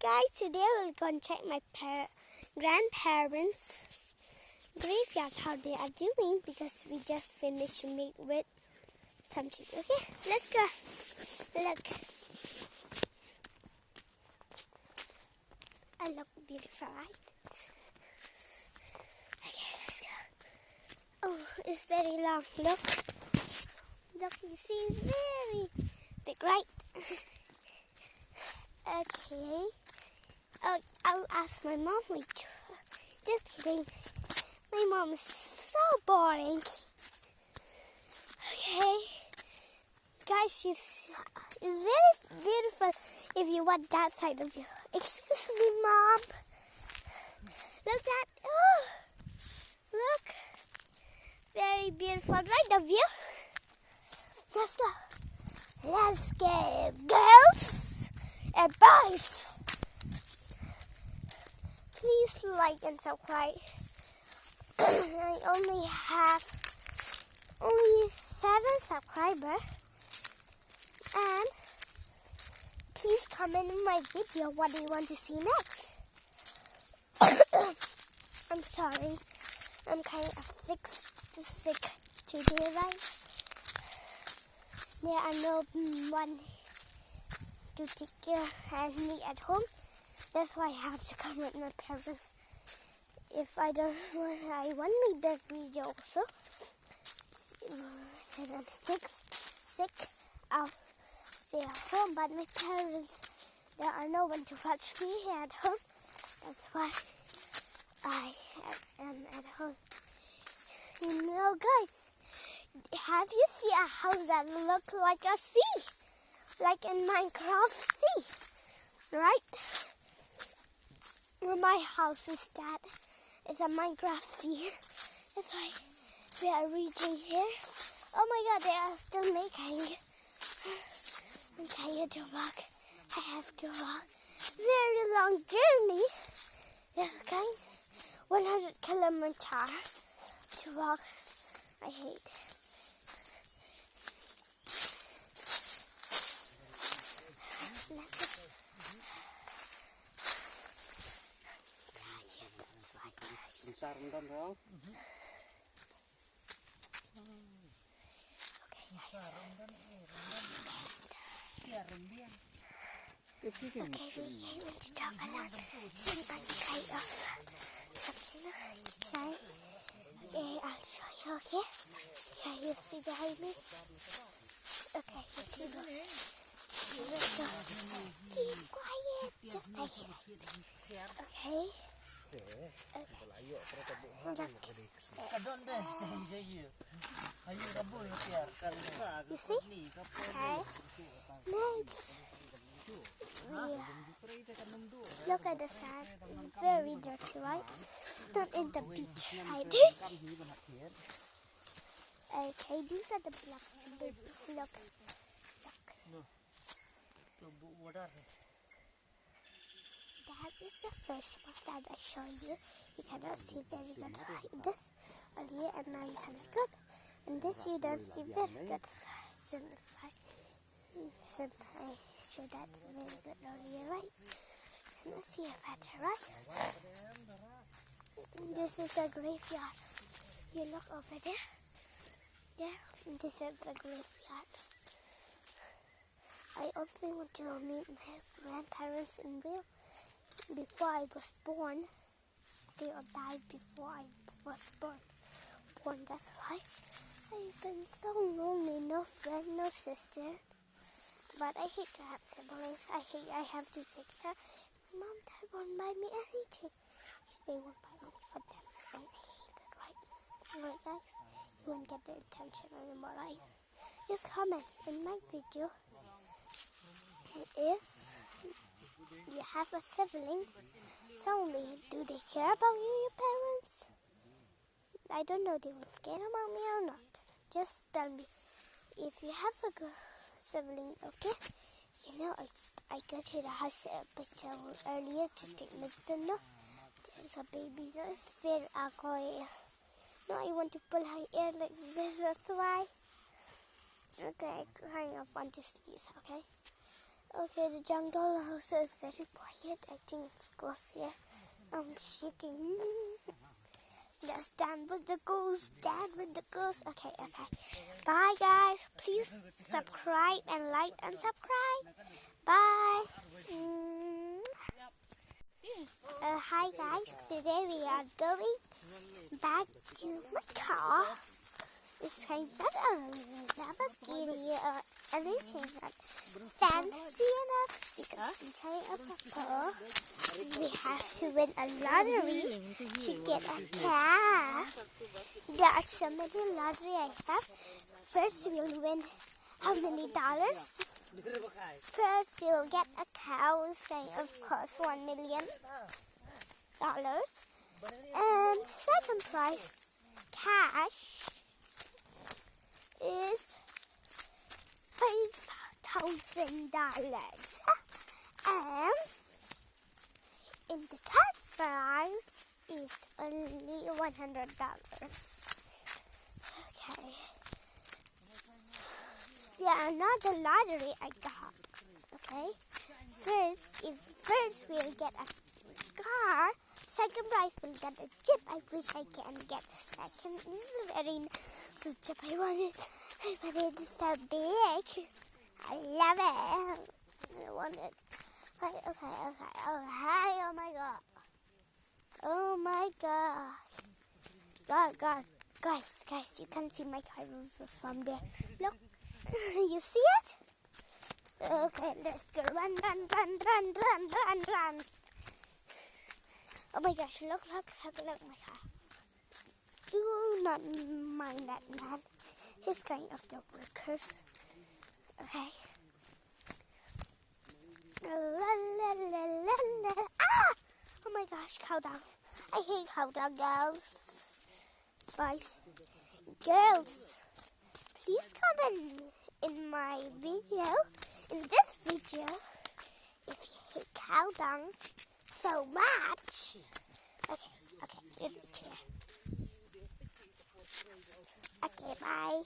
guys, today we're going to check my grandparents' graveyard, how they are doing, because we just finished meat with something. Okay, let's go. Look. I look beautiful, right? Okay, let's go. Oh, it's very long. Look. Look, you see, it's very big, right? Okay. Oh, I'll ask my mom later. Just kidding. My mom is so boring. Okay. Guys, she's very beautiful if you want that side of you. Excuse me, Mom. Look at, oh, look. Very beautiful, right, the view? Let's go. Let's go, girls and boys. Please like and subscribe. I only have 7 subscribers. And please comment in my video what do you want to see next. I'm sorry. I'm kind of sick today, right? There are no one to take care of me at home. That's why I have to come with my parents. If I don't want, I want to make that video also. Since I'm sick, I'll stay at home. But my parents, there are no one to watch me at home. That's why I am at home. You know, guys, have you seen a house that looks like a sea? Like in Minecraft sea, right? My house is that. It's a Minecraft sea. That's why we are reaching here. Oh my God, they are still making. I'm tired to walk. I have to walk. Very long journey. Yes, guys. 100 kilometers to walk. I hate. Let's go. Sarang dan raw. Okay, guys. Okay, we came to talk about some kind of something. Okay. Okay, I'll show you, okay? Okay, you see behind me? Okay, you see the... Let's go. Keep quiet. Just say it. Okay? You see? Okay. Next. Look at the sand. Very dirty, right? Not in the beach, right? Okay, these are the blocks. Look. That is the first one that I show you. You cannot see very good like this earlier, and now you can see good. And this you don't see very good since I showed that very good earlier, right? And let's see it better, right? This is a graveyard. You look over there. Yeah, this is the graveyard. I also want to meet my grandparents in real. Before I was born, they all died before I was born. That's why I've been so lonely, no friend, no sister. But I hate to have siblings. I have to take care. My mom, dad won't buy me anything. They won't buy only for them. And I hate that, right? Right, guys? You won't get the attention anymore, right? Just comment in my video if you have a sibling. Tell me, do they care about you, your parents? I don't know, they will care about me or not. Just tell me if you have a sibling, okay? You know, I go to the hospital earlier to take medicine. No, there's a baby. No, it's very ugly. No, I want to pull her ear like this. That's why. Okay, I kind of want to sneeze, okay? Okay, the jungle also is very quiet. I think it's ghosts here. I'm shaking. Just stand with the ghost. Stand with the ghost. Okay. Bye, guys. Please subscribe and like and subscribe. Bye. Hi, guys. Today we are going back to my car. It's kind of not a Lamborghini or anything fancy enough because we kind of a car. We have to win a lottery to get a car. There are so many lottery I have. First we'll win how many dollars? First you'll get a cow, it's kind of cost $1 million. And second prize cash is $5,000. And in the third prize is only $100. Okay. Yeah, not the lottery I got. Okay. First we'll get a car. Second prize we'll get a jeep. I wish I can get a second. This is a very nice jeep. I want it so big. I love it. I want it. Okay. Oh my god. Oh my gosh. God. Guys, you can see my car from there. Look. You see it? Okay, let's go. Run. Oh my gosh, look my car. Do not mind that man. He's kind of the workers. Okay. Ah! Oh my gosh, countdown. I hate countdown, girls. Guys, girls, please comment in my video, in this video, if you hate countdown so much. Okay, in the chair. Okay, bye.